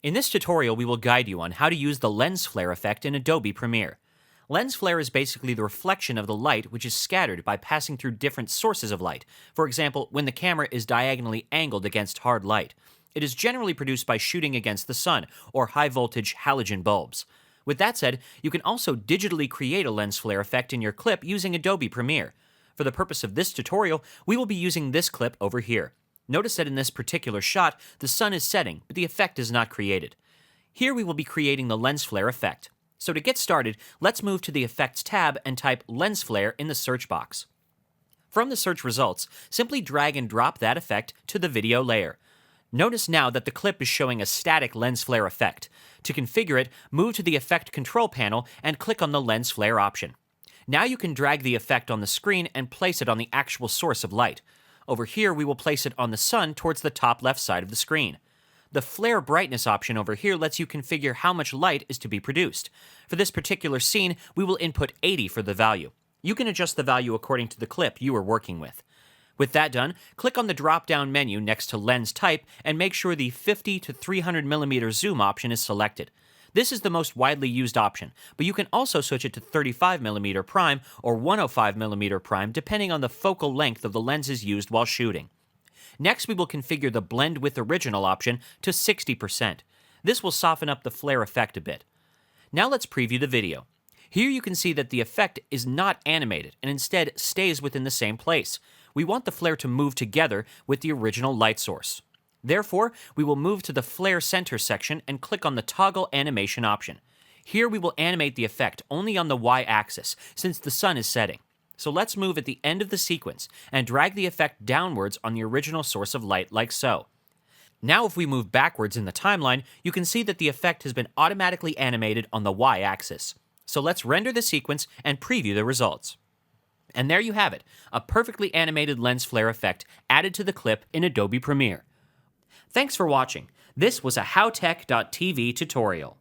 In this tutorial, we will guide you on how to use the lens flare effect in Adobe Premiere. Lens flare is basically the reflection of the light which is scattered by passing through different sources of light. For example, when the camera is diagonally angled against hard light. It is generally produced by shooting against the sun or high-voltage halogen bulbs. With that said, you can also digitally create a lens flare effect in your clip using Adobe Premiere. For the purpose of this tutorial, we will be using this clip over here. Notice that in this particular shot, the sun is setting, but the effect is not created. Here we will be creating the lens flare effect. So to get started, let's move to the Effects tab and type lens flare in the search box. From the search results, simply drag and drop that effect to the video layer. Notice now that the clip is showing a static lens flare effect. To configure it, move to the Effect Control panel and click on the lens flare option. Now you can drag the effect on the screen and place it on the actual source of light. Over here, we will place it on the sun towards the top left side of the screen. The flare brightness option over here lets you configure how much light is to be produced. For this particular scene, we will input 80 for the value. You can adjust the value according to the clip you are working with. With that done, click on the drop-down menu next to Lens Type and make sure the 50 to 300mm zoom option is selected. This is the most widely used option, but you can also switch it to 35mm prime or 105mm prime depending on the focal length of the lenses used while shooting. Next, we will configure the Blend with Original option to 60%. This will soften up the flare effect a bit. Now let's preview the video. Here you can see that the effect is not animated and instead stays within the same place. We want the flare to move together with the original light source. Therefore, we will move to the Flare Center section and click on the Toggle Animation option. Here we will animate the effect only on the Y-axis, since the sun is setting. So let's move at the end of the sequence and drag the effect downwards on the original source of light like so. Now if we move backwards in the timeline, you can see that the effect has been automatically animated on the Y-axis. So let's render the sequence and preview the results. And there you have it, a perfectly animated lens flare effect added to the clip in Adobe Premiere. Thanks for watching. This was a HowTech.tv tutorial.